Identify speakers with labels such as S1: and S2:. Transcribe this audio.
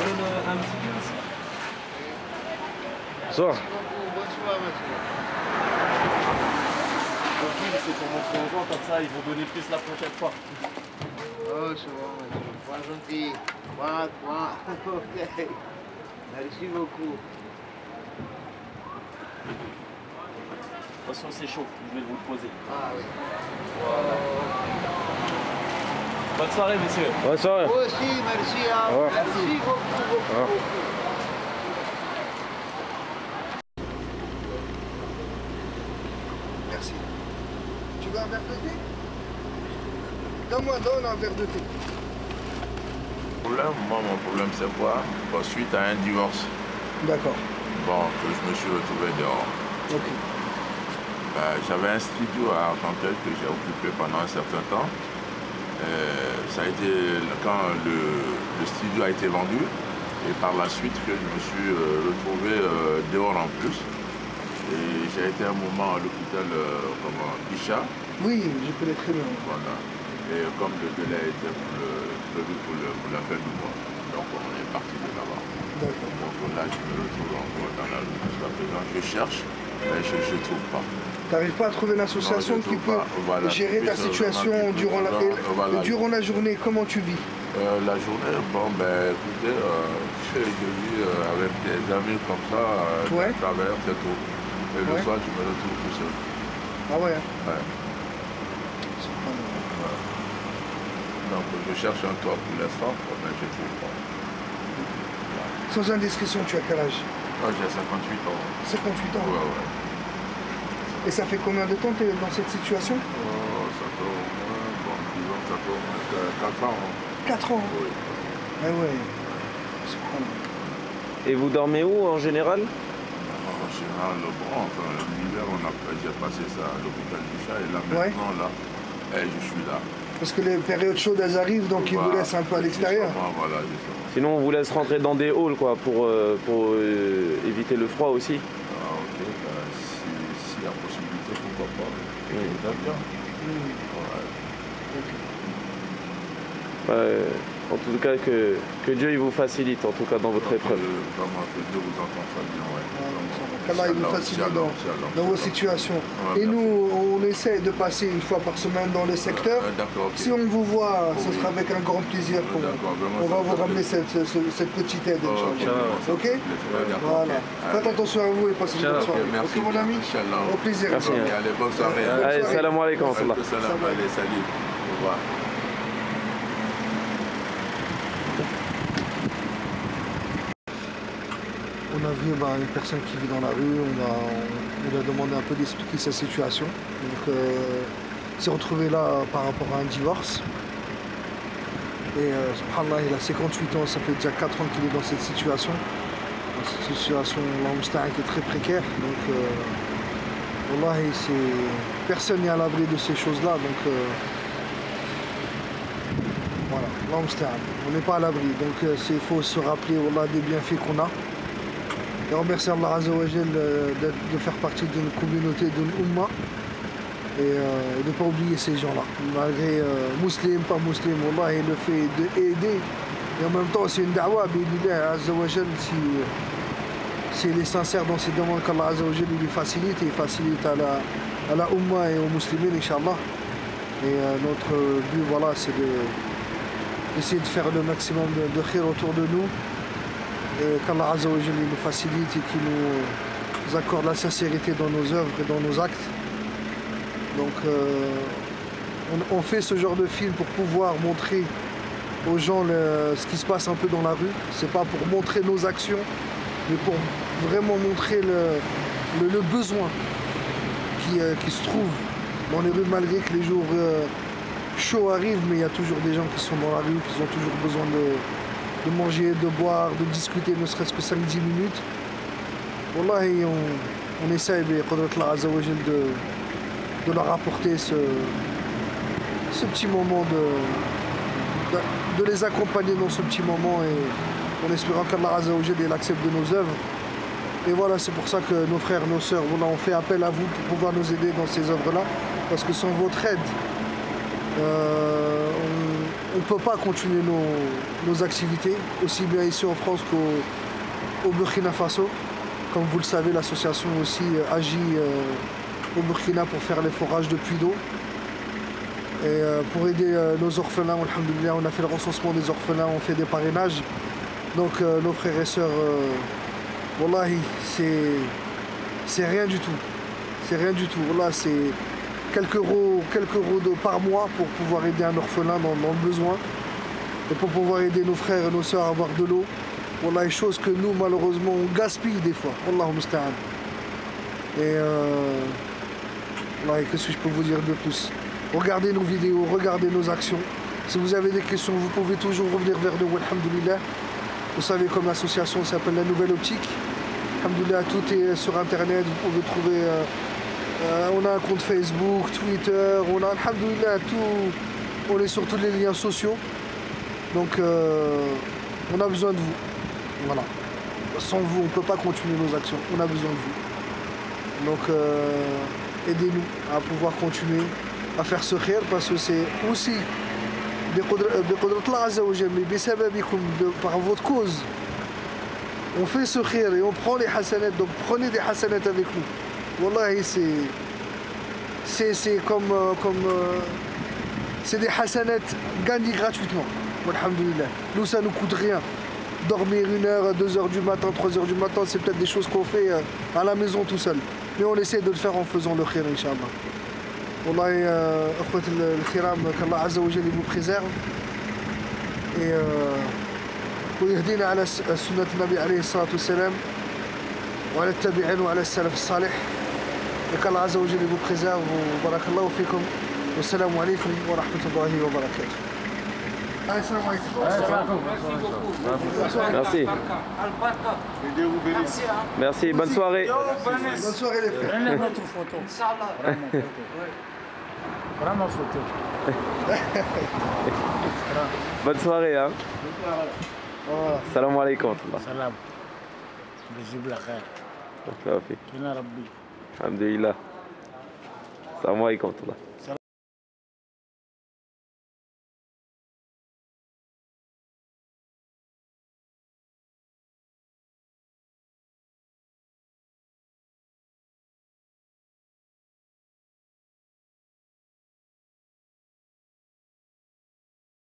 S1: donne un petit peu aussi.
S2: Bonsoir.
S3: Bonsoir, monsieur.
S1: C'est pour montrer aux gens, comme ça ils vont donner plus la prochaine fois.
S3: Oh, c'est bon, monsieur. Pas gentil. Pas. Ok. Merci beaucoup.
S1: Attention, c'est chaud, je vais vous le poser.
S3: Ah oui.
S1: Bonne soirée, messieurs.
S2: Bonne soirée.
S3: Vous aussi, merci. Hein.
S2: Au revoir.
S3: Merci beaucoup.
S2: Au revoir.
S4: Merci. Tu veux un verre de thé? Donne un verre de thé.
S5: Moi, mon problème, c'est quoi? Suite à un divorce,
S4: D'accord.
S5: bon, que je me suis retrouvé dehors.
S4: Ok.
S5: J'avais un studio à Argenteuil que j'ai occupé pendant un certain temps. Ça a été quand le studio a été vendu et par la suite que je me suis retrouvé dehors en plus. Et j'ai été un moment à l'hôpital Bichat.
S4: Oui, je connais très bien.
S5: Voilà. Et comme le délai était prévu pour la fin du mois, donc on est parti de là-bas.
S4: D'accord.
S5: Donc là, je me retrouve encore dans la rue jusqu'à présent. Je cherche, mais je ne trouve pas.
S4: Tu n'arrives pas à trouver une association qui peut gérer ta situation durant la journée? Comment tu vis?
S5: La journée, écoutez, je vis avec des amis comme ça,
S4: Ouais.
S5: à travers, c'est tout. Et le
S4: Ouais.
S5: soir, je me retrouve tout seul.
S4: Ah ouais.
S5: Ouais. Donc je cherche un toit pour l'instant, mais je ne trouve pas.
S4: Sans indiscrétion, tu as quel âge?
S5: J'ai 58 ans.
S4: 58 ans.
S5: Ouais.
S4: Et ça fait combien de temps que tu es dans cette situation?
S5: Ça fait au moins, disons que ça fait au moins 4 ans.
S4: 4 ans.
S5: Oui.
S4: Ah ouais. Subhanallah.
S2: Et vous dormez où en général?
S5: En général, l'hiver, j'ai passé ça à l'hôpital du chat et là
S4: Ouais.
S5: maintenant, là, je suis là.
S4: Parce que les périodes chaudes, elles arrivent, donc ils vous
S5: Voilà.
S4: laissent un peu à l'extérieur.
S5: Voilà, justement.
S2: Sinon, on vous laisse rentrer dans des halls quoi, pour éviter le froid aussi.
S5: Ah, ok, si y a possibilité, pourquoi pas. C'est bien. Ouais.
S2: En tout cas, que Dieu il vous facilite, en tout cas dans votre épreuve.
S5: Vraiment, que Dieu vous entende très bien, ouais.
S4: Qu'Allah il vous facilite dans vos situations.
S5: Ouais,
S4: Et
S5: merci.
S4: nous, on essaie de passer une fois par semaine dans le secteur.
S5: D'accord, ok.
S4: Si on vous voit, ce
S5: Oui.
S4: sera avec un grand plaisir qu'on
S5: D'accord, vraiment,
S4: on va
S5: ça
S4: vous
S5: me fait
S4: ramener
S5: plaisir.
S4: cette petite aide, Inch'Allah. Ok?
S5: D'accord.
S4: Voilà.
S5: Allez.
S4: Faites attention à vous et passez une bonne
S2: Inch'Allah.
S4: soirée.
S5: Merci.
S4: Ok, mon ami?
S5: Inch'Allah.
S4: Au plaisir.
S2: Merci.
S4: Inch'Allah.
S5: Allez, bonne soirée.
S2: Allez,
S4: soirée.
S2: salam alaikum. wa rahmatullah.
S5: Salam, allez, salut. Au revoir.
S4: On a vu une personne qui vit dans la rue, on lui a demandé un peu d'expliquer sa situation. Donc, il s'est retrouvé là par rapport à un divorce. Et subhanallah, il a 58 ans, ça fait déjà 4 ans qu'il est dans cette situation. Dans cette situation qui est très précaire. Donc, wallahi, personne n'est à l'abri de ces choses-là. Donc, voilà, on n'est pas à l'abri. Donc, il faut se rappeler wallah, des bienfaits qu'on a. Et remercier Allah Azza wa Jal de faire partie d'une communauté, d'une umma et de ne pas oublier ces gens-là. Malgré musulmans, pas musulmans, Allah le fait d'aider. Et en même temps, c'est une da'wa, bi'idhnillah Azza wa Jal, si il est sincère dans ses demandes qu'Allah Azza wa Jal lui facilite, et il facilite à la umma et aux musulmans, Inch'Allah. Et notre but, voilà, c'est d'essayer de faire le maximum de khir autour de nous. Et qu'Allah Azza wa Jalla nous facilite et qu'il nous accorde la sincérité dans nos œuvres et dans nos actes. Donc on fait ce genre de film pour pouvoir montrer aux gens ce qui se passe un peu dans la rue. C'est pas pour montrer nos actions, mais pour vraiment montrer le besoin qui se trouve dans les rues malgré que les jours chauds arrivent, mais il y a toujours des gens qui sont dans la rue, qui ont toujours besoin de manger, de boire, de discuter, ne serait-ce que 5-10 minutes. Wallahi, on essaye de leur apporter ce petit moment, de les accompagner dans ce petit moment et en espérant qu'Allah Azza wa Jal accepte de nos œuvres. Et voilà, c'est pour ça que nos frères, nos sœurs, voilà, on fait appel à vous pour pouvoir nous aider dans ces œuvres-là, parce que sans votre aide, on ne peut pas continuer nos activités, aussi bien ici en France qu'au Burkina Faso. Comme vous le savez, l'association aussi agit au Burkina pour faire les forages de puits d'eau. Et pour aider nos orphelins, alhamdoulilah, on a fait le recensement des orphelins, on fait des parrainages. Donc nos frères et sœurs, wallahi, c'est rien du tout. C'est rien du tout. Wallah, c'est quelques euros par mois pour pouvoir aider un orphelin dans le besoin. Et pour pouvoir aider nos frères et nos sœurs à avoir de l'eau. Wallah, chose que nous, malheureusement, on gaspille des fois. Wallahu musta'an. Et qu'est-ce que je peux vous dire de plus? Regardez nos vidéos, regardez nos actions. Si vous avez des questions, vous pouvez toujours revenir vers nous, alhamdoulilah. Vous savez, comme l'association s'appelle La Nouvelle Optique. Alhamdoulilah, tout est sur internet, vous pouvez trouver. On a un compte Facebook, Twitter, on a, alhamdoulilah, tout. On est sur tous les liens sociaux. Donc, on a besoin de vous. Voilà. Sans vous, on ne peut pas continuer nos actions. On a besoin de vous. Donc, aidez-nous à pouvoir continuer à faire ce khir parce que c'est aussi par votre cause. On fait ce khir et on prend les hasanats, donc prenez des hasanats avec nous. Wallahi, c'est comme c'est des hasanats gagnés gratuitement. Alhamdulillah. Nous, ça ne nous coûte rien. Dormir 1h, 2h du matin, 3h du matin, c'est peut-être des choses qu'on fait à la maison tout seul. Mais on essaie de le faire en faisant le khir, Inch'Allah. Wallahi, akhwat al-khiram, qu'Allah Azza wa Jalla vous préserve. Et ويهدينا على سنة النبي عليه الصلاة والسلام وعلى التابعين وعلى السلف الصالح. qu'Allah Azza wa Jalla vous préserve. Barakallahu fikum. Wassalamu alaikum wa rahmatullahi wa barakatuh.
S2: Merci. Merci, bonne soirée.
S4: Bonne soirée les frères.
S6: Prenez notre photo. Prends ma photo.
S2: Bonne soirée. Hein. Salam alaikum.
S6: Salam. بجيب لك خير.
S2: Alhamdulillah. Salam alaikum.